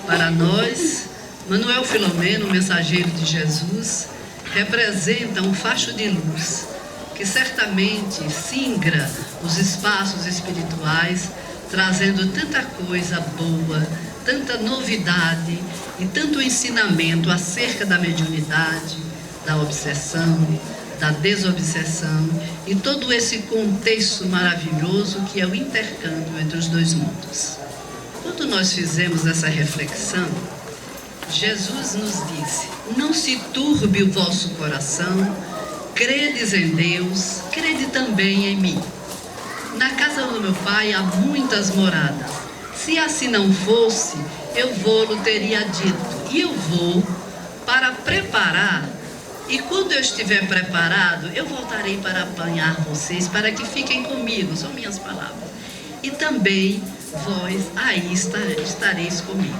Para nós, Manuel Filomeno, mensageiro de Jesus, representa um facho de luz que certamente singra os espaços espirituais, trazendo tanta coisa boa, tanta novidade e tanto ensinamento acerca da mediunidade, da obsessão, da desobsessão e todo esse contexto maravilhoso que é o intercâmbio entre os dois mundos. Quando nós fizemos essa reflexão, Jesus nos disse: não se turbe o vosso coração, credes em Deus, crede também em mim. Na casa do meu pai há muitas moradas. Se assim não fosse, eu vou-lo teria dito. E eu vou para preparar, e quando eu estiver preparado, eu voltarei para apanhar vocês, para que fiquem comigo, são minhas palavras. E também vós aí estareis comigo.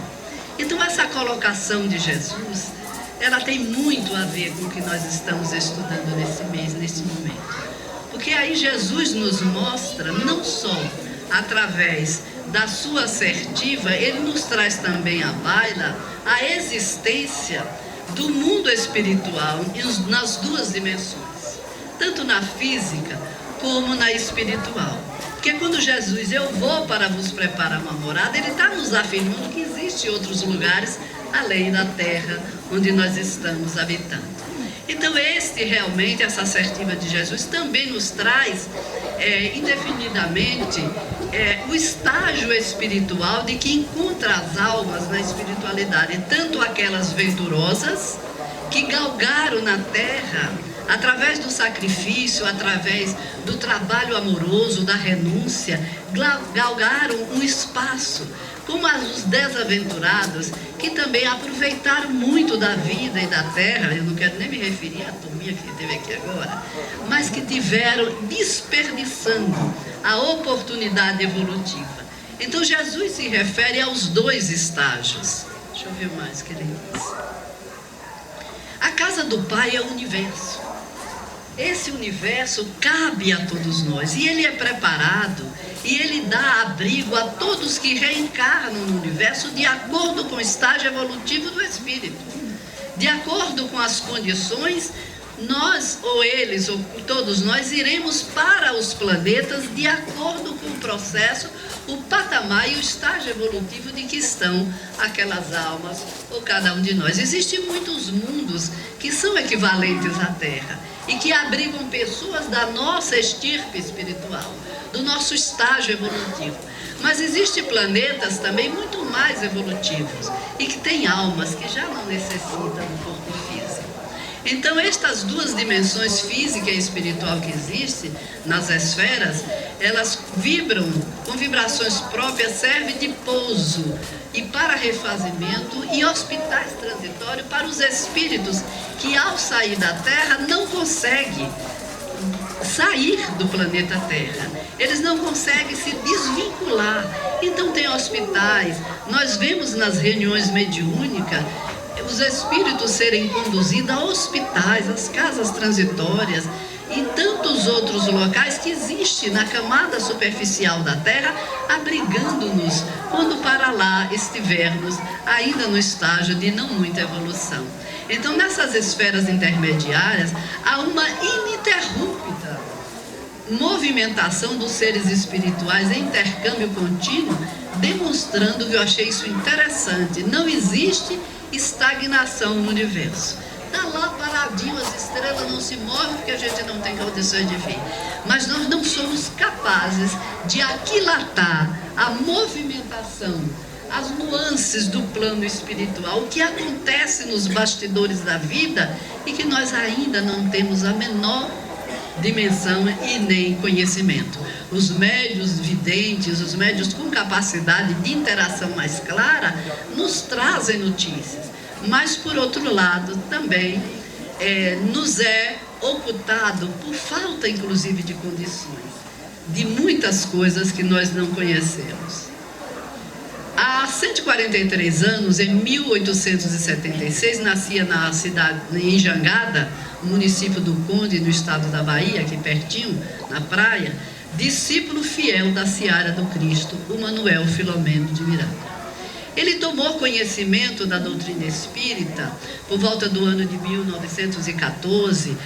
Então essa colocação de Jesus, ela tem muito a ver com o que nós estamos estudando nesse mês, nesse momento. Porque aí Jesus nos mostra, não só através da sua assertiva, ele nos traz também à baila a existência do mundo espiritual nas duas dimensões, tanto na física como na espiritual. Porque quando Jesus, eu vou para vos preparar uma morada, ele está nos afirmando que existem outros lugares além da terra onde nós estamos habitando. Então realmente, essa assertiva de Jesus também nos traz indefinidamente o estágio espiritual de que encontra as almas na espiritualidade, tanto aquelas venturosas que galgaram na terra através do sacrifício, através do trabalho amoroso, da renúncia, galgaram um espaço, como os desaventurados, que também aproveitaram muito da vida e da terra. Eu não quero nem me referir à turminha que teve aqui agora, mas que tiveram desperdiçando a oportunidade evolutiva. Então Jesus se refere aos dois estágios. Deixa eu ver mais o que ele diz. A casa do Pai é o universo. Esse universo cabe a todos nós, e ele é preparado, e ele dá abrigo a todos que reencarnam no universo de acordo com o estágio evolutivo do espírito. De acordo com as condições, nós, ou eles, ou todos nós, iremos para os planetas de acordo com o processo, o patamar e o estágio evolutivo de que estão aquelas almas, ou cada um de nós. Existem muitos mundos que são equivalentes à Terra e que abrigam pessoas da nossa estirpe espiritual, do nosso estágio evolutivo. Mas existem planetas também muito mais evolutivos e que têm almas que já não necessitam do corpo físico. Então, estas duas dimensões, física e espiritual, que existem nas esferas, elas vibram com vibrações próprias, servem de pouso e para refazimento e hospitais transitórios para os espíritos que, ao sair da Terra, não conseguem sair do planeta Terra. Eles não conseguem se desvincular. Então, tem hospitais. Nós vemos nas reuniões mediúnicas os espíritos serem conduzidos a hospitais, às casas transitórias e tantos outros locais que existem na camada superficial da Terra, abrigando-nos quando para lá estivermos ainda no estágio de não muita evolução. Então, nessas esferas intermediárias, há uma ininterrupta movimentação dos seres espirituais em intercâmbio contínuo, demonstrando que eu achei isso interessante. Não existe estagnação no universo. Está lá paradinho, as estrelas não se movem porque a gente não tem condições de ver. Mas nós não somos capazes de aquilatar a movimentação, as nuances do plano espiritual, o que acontece nos bastidores da vida e que nós ainda não temos a menor dimensão e nem conhecimento. Os médios videntes, os médios com capacidade de interação mais clara, nos trazem notícias, mas por outro lado também nos é ocultado por falta inclusive de condições, de muitas coisas que nós não conhecemos. Há 143 anos, em 1876, nascia na cidade, em Jangada, município do Conde, no estado da Bahia, aqui pertinho, na praia, discípulo fiel da Seara do Cristo, o Manuel Filomeno de Miranda. Ele tomou conhecimento da doutrina espírita por volta do ano de 1914.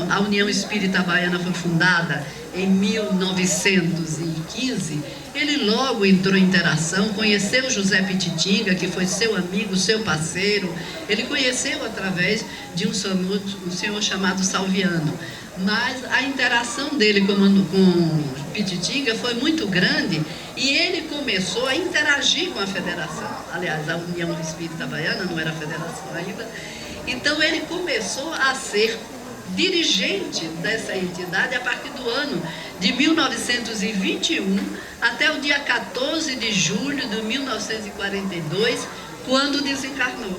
A União Espírita Baiana foi fundada em 1915. Ele logo entrou em interação, conheceu José Pititinga, que foi seu amigo, seu parceiro. Ele conheceu através de um senhor chamado Salviano. Mas a interação dele com Pititinga foi muito grande e ele começou a interagir com a federação. Aliás, a União Espírita Baiana não era federação ainda. Então ele começou a ser dirigente dessa entidade a partir do ano de 1921 até o dia 14 de julho de 1942, quando desencarnou.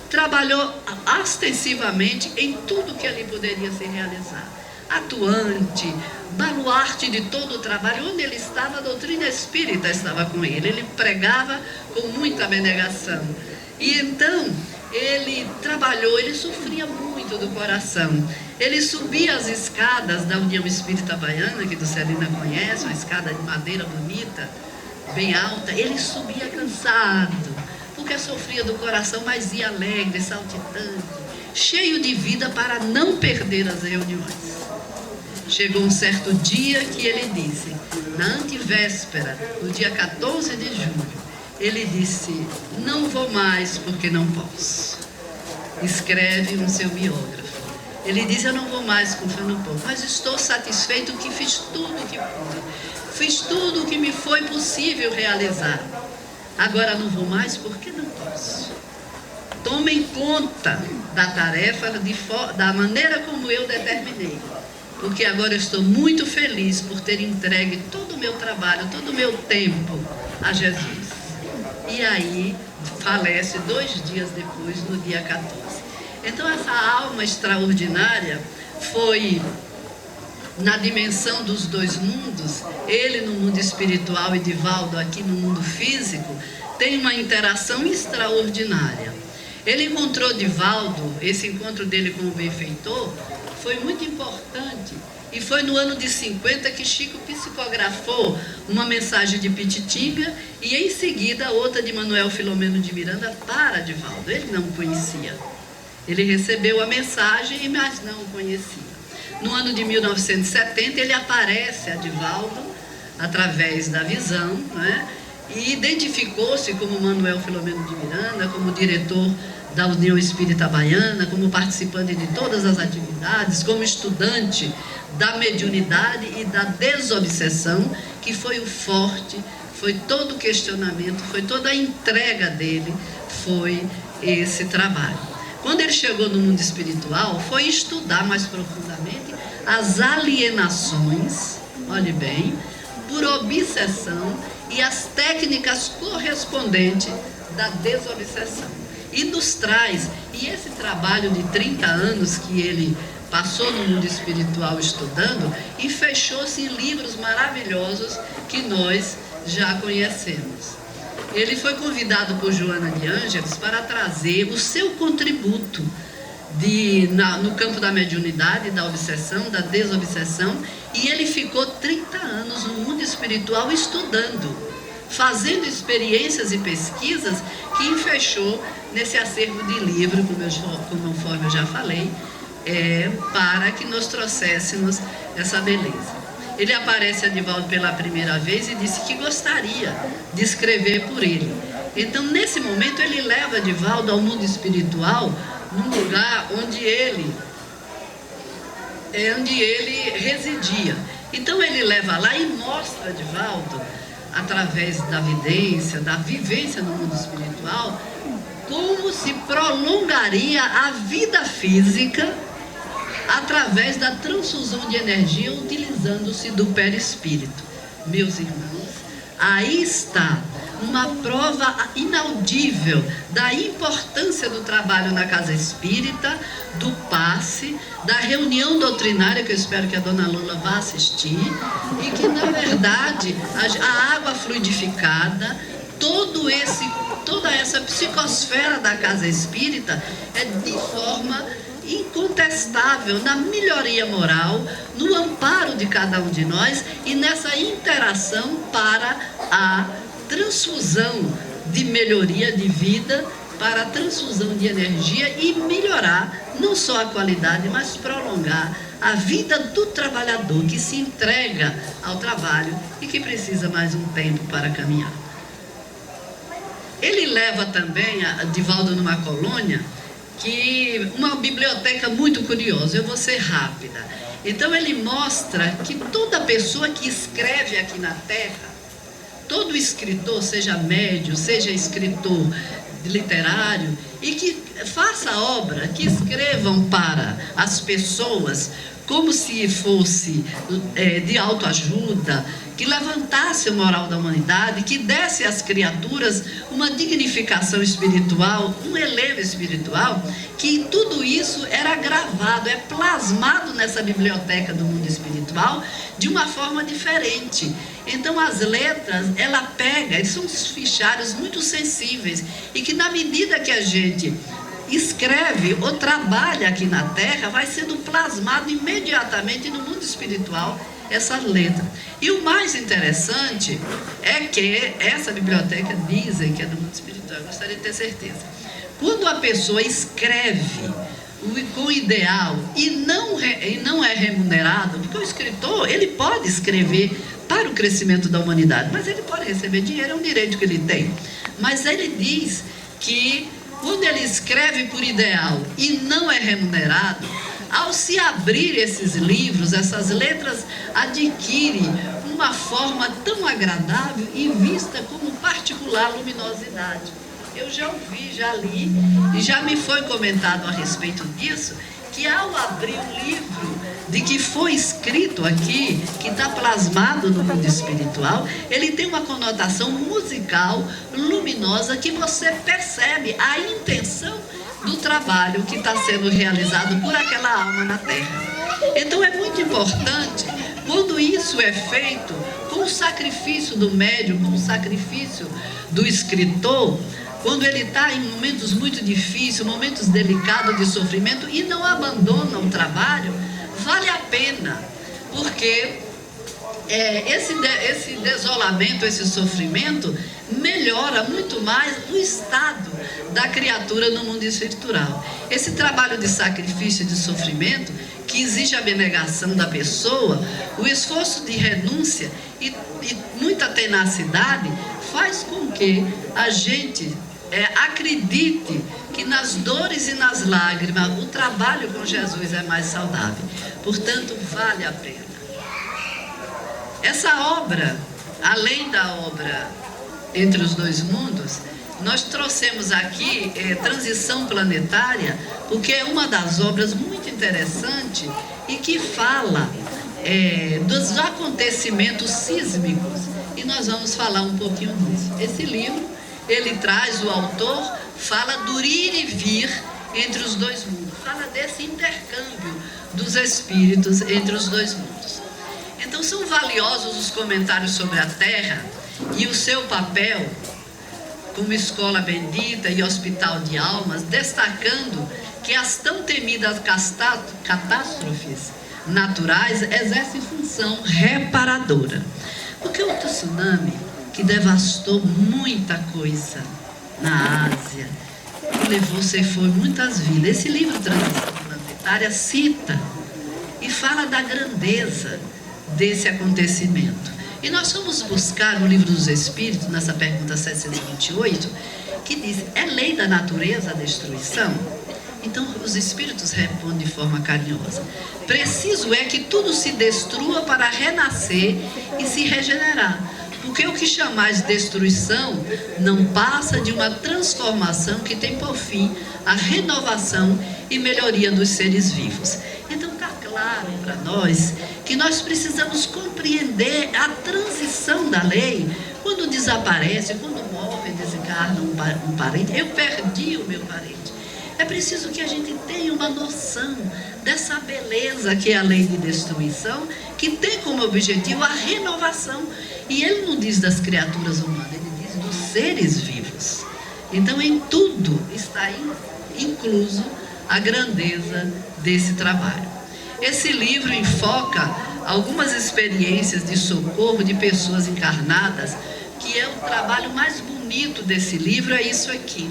Trabalhou ostensivamente em tudo que ali poderia ser realizado. Atuante, baluarte de todo o trabalho. Onde ele estava, a doutrina espírita estava com ele. Ele pregava com muita abnegação. E então, ele trabalhou, ele sofria muito do coração. Ele subia as escadas da União Espírita Baiana, que Dulcelina conhece, uma escada de madeira bonita, bem alta. Ele subia cansado, porque sofria do coração, mas ia alegre, saltitante, cheio de vida para não perder as reuniões. Chegou um certo dia que ele disse, na antevéspera, no dia 14 de julho, ele disse, não vou mais porque não posso. Escreve no seu biógrafo. Ele diz, eu não vou mais com fé no povo, mas estou satisfeito que fiz tudo o que pude. Fiz tudo o que me foi possível realizar. Agora não vou mais porque não posso. Tomem conta da tarefa da maneira como eu determinei. Porque agora eu estou muito feliz por ter entregue todo o meu trabalho, todo o meu tempo a Jesus. E aí falece 2 dias depois, no dia 14. Então essa alma extraordinária foi na dimensão dos 2 mundos, ele no mundo espiritual e Divaldo aqui no mundo físico, tem uma interação extraordinária. Ele encontrou Divaldo, esse encontro dele com o benfeitor foi muito importante, e foi no ano de 50 que Chico psicografou uma mensagem de Pititinga e em seguida outra de Manuel Filomeno de Miranda para Divaldo. Ele não o conhecia. Ele recebeu a mensagem, mas não o conhecia. No ano de 1970, ele aparece a Divaldo, através da visão, né? E identificou-se como Manuel Filomeno de Miranda, como diretor da União Espírita Baiana, como participante de todas as atividades, como estudante da mediunidade e da desobsessão, que foi o forte, foi todo o questionamento, foi toda a entrega dele, foi esse trabalho. Quando ele chegou no mundo espiritual, foi estudar mais profundamente as alienações, olhe bem, por obsessão e as técnicas correspondentes da desobsessão. E nos traz, e esse trabalho de 30 anos que ele passou no mundo espiritual estudando, e fechou-se em livros maravilhosos que nós já conhecemos. Ele foi convidado por Joana de Ângeles para trazer o seu contributo no campo da mediunidade, da obsessão, da desobsessão, e ele ficou 30 anos no mundo espiritual estudando, fazendo experiências e pesquisas que fechou nesse acervo de livro, conforme eu já falei, para que nós trouxéssemos essa beleza. Ele aparece a Divaldo pela primeira vez e disse que gostaria de escrever por ele. Então, nesse momento, ele leva Divaldo ao mundo espiritual, num lugar onde ele residia. Então, ele leva lá e mostra a Divaldo, através da vidência, da vivência no mundo espiritual, como se prolongaria a vida física através da transfusão de energia, utilizando-se do perispírito. Meus irmãos, aí está uma prova inaudível da importância do trabalho na casa espírita, do passe, da reunião doutrinária, que eu espero que a dona Lula vá assistir, e que, na verdade, a água fluidificada, toda essa psicosfera da casa espírita é de forma incontestável na melhoria moral, no amparo de cada um de nós e nessa interação para a transfusão de melhoria de vida para a transfusão de energia e melhorar não só a qualidade, mas prolongar a vida do trabalhador que se entrega ao trabalho e que precisa mais um tempo para caminhar. Ele leva também, Divaldo numa colônia, que uma biblioteca muito curiosa. Eu vou ser rápida. Então ele mostra que toda pessoa que escreve aqui na Terra, todo escritor, seja médio, seja escritor literário, e que faça obra, que escrevam para as pessoas como se fosse de autoajuda, que levantasse a moral da humanidade, que desse às criaturas uma dignificação espiritual, um elevo espiritual, que tudo isso era gravado, é plasmado nessa biblioteca do mundo espiritual de uma forma diferente. Então as letras, ela pega, são fichários muito sensíveis, e que na medida que a gente escreve ou trabalha aqui na Terra, vai sendo plasmado imediatamente no mundo espiritual essas letras. E o mais interessante é que essa biblioteca dizem que é do mundo espiritual, eu gostaria de ter certeza. Quando a pessoa escreve com ideal e não é remunerado, porque o escritor, ele pode escrever para o crescimento da humanidade, mas ele pode receber dinheiro, é um direito que ele tem. Mas ele diz que quando ele escreve por ideal e não é remunerado, ao se abrir esses livros, essas letras adquirem uma forma tão agradável e vista como particular luminosidade. Eu já ouvi, já li, e já me foi comentado a respeito disso, que ao abrir o livro de que foi escrito aqui, que está plasmado no mundo espiritual, ele tem uma conotação musical luminosa que você percebe a intenção do trabalho que está sendo realizado por aquela alma na Terra. Então é muito importante, quando isso é feito com o sacrifício do médium, com o sacrifício do escritor, quando ele está em momentos muito difíceis, momentos delicados de sofrimento e não abandona o trabalho, vale a pena, porque esse desolamento, esse sofrimento, melhora muito mais o estado da criatura no mundo espiritual. Esse trabalho de sacrifício e de sofrimento, que exige a abnegação da pessoa, o esforço de renúncia e muita tenacidade, faz com que a gente acredite que nas dores e nas lágrimas o trabalho com Jesus é mais saudável. Portanto, vale a pena. Essa obra, além da obra Entre os Dois Mundos, nós trouxemos aqui Transição Planetária, porque é uma das obras muito interessantes e que fala dos acontecimentos sísmicos, e nós vamos falar um pouquinho disso. Esse livro, ele traz, o autor fala do ir e vir entre os dois mundos, fala desse intercâmbio dos espíritos entre os dois mundos. Então são valiosos os comentários sobre a Terra e o seu papel como escola bendita e hospital de almas, destacando que as tão temidas catástrofes naturais exercem função reparadora. Porque o tsunami, que devastou muita coisa na Ásia, que ceifou muitas vidas, esse livro Transição Planetária cita e fala da grandeza desse acontecimento. E nós fomos buscar no Livro dos Espíritos, nessa pergunta 728, que diz: é lei da natureza a destruição? Então os Espíritos respondem de forma carinhosa: preciso é que tudo se destrua para renascer e se regenerar. Porque o que chamais destruição não passa de uma transformação que tem por fim a renovação e melhoria dos seres vivos. Então está claro para nós que nós precisamos compreender a transição da lei. Quando desaparece, quando morre, desencarna um parente, eu perdi o meu parente. É preciso que a gente tenha uma noção dessa beleza que é a lei de destruição, que tem como objetivo a renovação. E ele não diz das criaturas humanas, ele diz dos seres vivos. Então em tudo está incluso a grandeza desse trabalho. Esse livro enfoca algumas experiências de socorro de pessoas encarnadas que é o trabalho mais bonito desse livro, é isso aqui.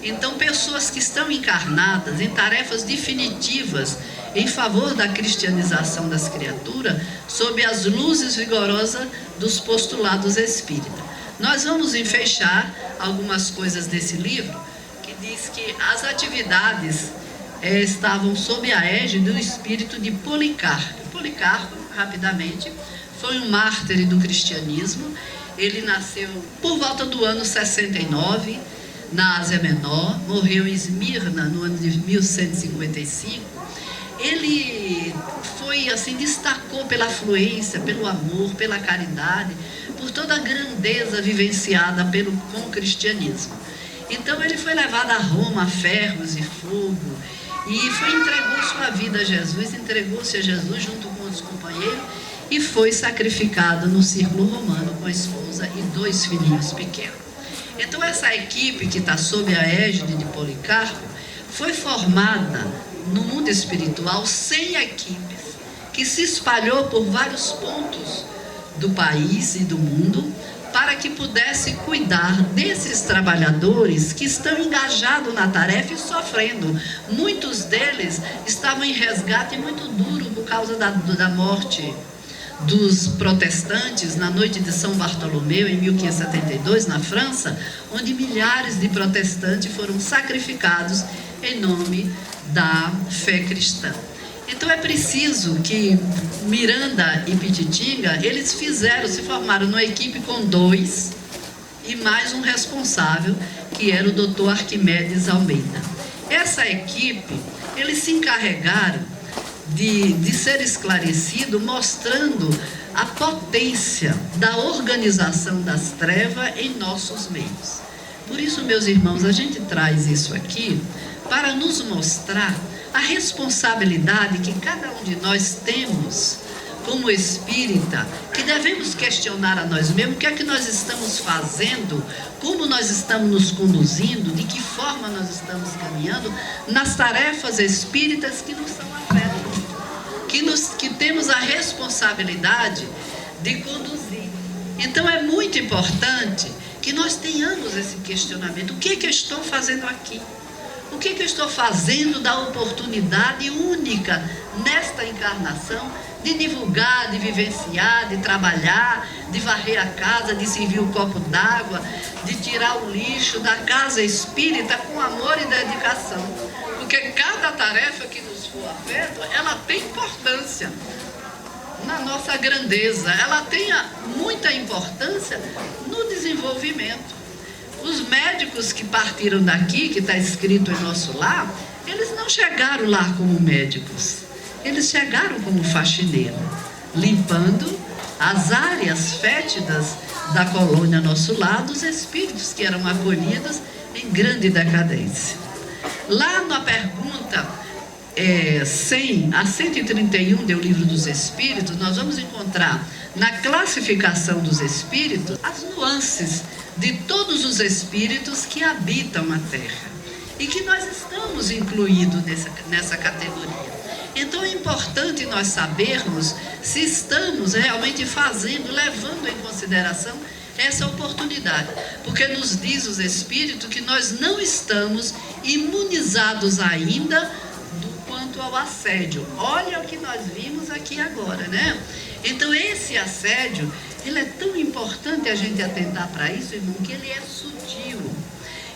Então, pessoas que estão encarnadas em tarefas definitivas em favor da cristianização das criaturas, sob as luzes vigorosas dos postulados espíritas. Nós vamos enfechar algumas coisas desse livro, que diz que as atividades estavam sob a égide do espírito de Policarpo. Policarpo, rapidamente, foi um mártir do cristianismo. Ele nasceu por volta do ano 69, na Ásia Menor, morreu em Esmirna no ano de 1155. Ele foi assim, destacou pela afluência, pelo amor, pela caridade, por toda a grandeza vivenciada com o cristianismo. Então ele foi levado a Roma a ferros e fogo, e entregou sua vida a Jesus, entregou-se a Jesus junto com os companheiros, e foi sacrificado no círculo romano com a esposa e 2 filhinhos pequenos. Então essa equipe que está sob a égide de Policarpo foi formada no mundo espiritual 100 equipes, que se espalhou por vários pontos do país e do mundo, para que pudesse cuidar desses trabalhadores que estão engajados na tarefa e sofrendo. Muitos deles estavam em resgate muito duro por causa da morte dos protestantes na noite de São Bartolomeu, em 1572, na França, onde milhares de protestantes foram sacrificados em nome da fé cristã. Então é preciso que Miranda e Pititinga, eles se formaram numa equipe com 2 e mais um responsável, que era o Dr. Arquimedes Almeida. Essa equipe, eles se encarregaram de ser esclarecido, mostrando a potência da organização das trevas em nossos meios. Por isso, meus irmãos, a gente traz isso aqui para nos mostrar a responsabilidade que cada um de nós temos como espírita, que devemos questionar a nós mesmos, o que é que nós estamos fazendo, como nós estamos nos conduzindo, de que forma nós estamos caminhando nas tarefas espíritas que nos são afetas, que temos a responsabilidade de conduzir. Então é muito importante que nós tenhamos esse questionamento: o que é que eu estou fazendo aqui? O que é que eu estou fazendo da oportunidade única nesta encarnação de divulgar, de vivenciar, de trabalhar, de varrer a casa, de servir o copo d'água, de tirar o lixo da casa espírita com amor e dedicação? Porque cada tarefa que nos for afeto, ela tem importância na nossa grandeza, ela tem muita importância no desenvolvimento. Os médicos que partiram daqui, que está escrito em nosso lar, eles não chegaram lá como médicos, eles chegaram como faxineiros, limpando as áreas fétidas da colônia nosso lar, dos espíritos que eram acolhidos em grande decadência. Lá na pergunta 100 a 131 do Livro dos Espíritos, nós vamos encontrar na classificação dos espíritos as nuances de todos os espíritos que habitam a Terra e que nós estamos incluídos nessa categoria. Então é importante nós sabermos se estamos realmente levando em consideração essa oportunidade, porque nos diz os espíritos que nós não estamos imunizados ainda quanto ao assédio. Olha o que nós vimos aqui agora, né? Então esse assédio, ele é tão importante a gente atentar para isso, irmão, que ele é sutil,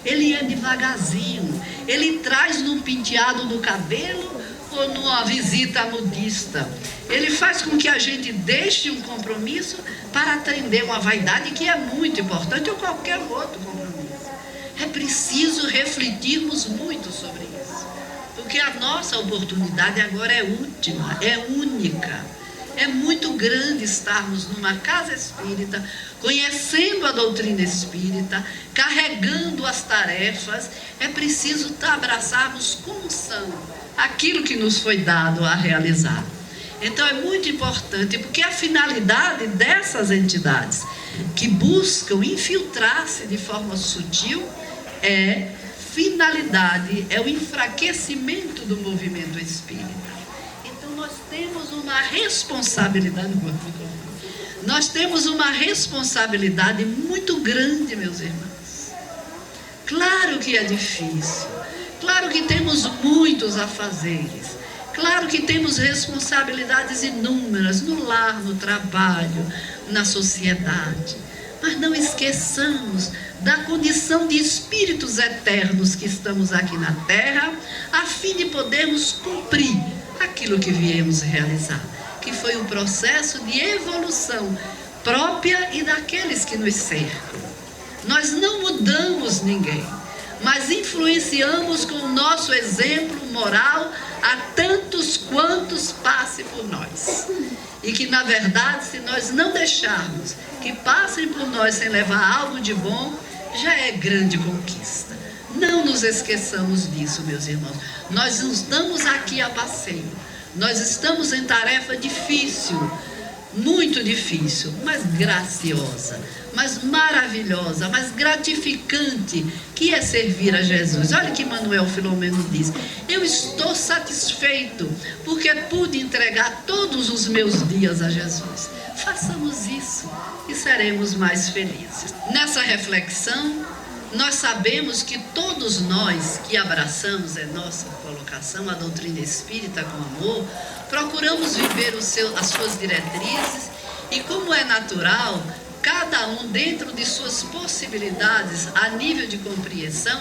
ele é devagarzinho, ele traz num penteado do cabelo ou numa visita nudista. Ele faz com que a gente deixe um compromisso para atender uma vaidade que é muito importante, ou qualquer outro compromisso. É preciso refletirmos muito sobre isso, porque a nossa oportunidade agora é última, é única. É muito grande estarmos numa casa espírita, conhecendo a doutrina espírita, carregando as tarefas. É preciso abraçarmos como são aquilo que nos foi dado a realizar. Então é muito importante, porque a finalidade dessas entidades que buscam infiltrar-se de forma sutil é o enfraquecimento do movimento espírita. Nós temos uma responsabilidade, Nós temos uma responsabilidade muito grande, meus irmãos. Claro que é difícil. Claro que temos muitos afazeres. Claro que temos responsabilidades inúmeras no lar, no trabalho, na sociedade. Mas não esqueçamos da condição de espíritos eternos que estamos aqui na Terra, a fim de podermos cumprir aquilo que viemos realizar, que foi um processo de evolução própria e daqueles que nos cercam. Nós não mudamos ninguém, mas influenciamos com o nosso exemplo moral a tantos quantos passe por nós. E que, na verdade, se nós não deixarmos que passem por nós sem levar algo de bom, já é grande conquista. Não nos esqueçamos disso, meus irmãos. Nós não estamos aqui a passeio. Nós estamos em tarefa difícil, muito difícil, mas graciosa, mas maravilhosa, mas gratificante, que é servir a Jesus. Olha que Manuel Filomeno diz: eu estou satisfeito porque pude entregar todos os meus dias a Jesus. Façamos isso e seremos mais felizes. Nessa reflexão, nós sabemos que todos nós que abraçamos, é nossa colocação, a doutrina espírita com amor, procuramos viver as suas diretrizes e, como é natural, cada um dentro de suas possibilidades a nível de compreensão,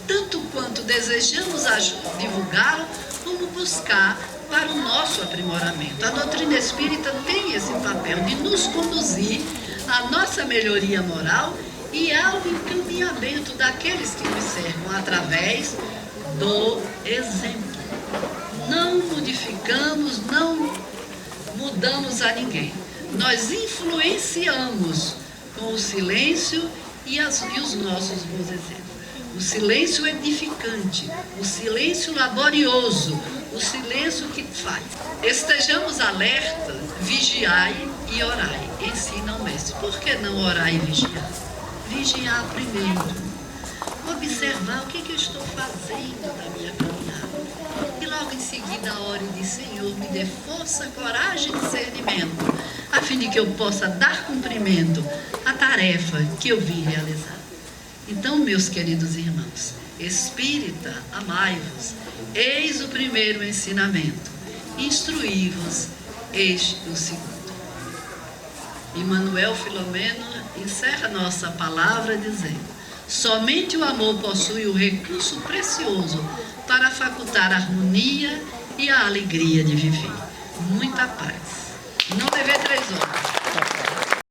tanto quanto desejamos divulgá-lo, como buscar para o nosso aprimoramento. A doutrina espírita tem esse papel de nos conduzir à nossa melhoria moral e ao encaminhamento daqueles que nos cercam através do exemplo. Não modificamos, não mudamos a ninguém. Nós influenciamos com o silêncio e os nossos bons exemplos. O silêncio edificante, o silêncio laborioso, o silêncio que faz. Estejamos alerta, vigiai e orai, ensina o mestre. Por que não orar e vigiar? Vigiar primeiro. Observar o que eu estou fazendo na minha caminhada. E logo em seguida a ore de Senhor, me dê força, coragem e discernimento, a fim de que eu possa dar cumprimento à tarefa que eu vim realizar. Então, meus queridos irmãos, espírita, amai-vos, eis o primeiro ensinamento, instruí-vos, este o segundo. E Manuel Filomeno encerra nossa palavra dizendo: somente o amor possui o recurso precioso para facultar a harmonia e a alegria de viver. Muita paz. Não dever 3 horas.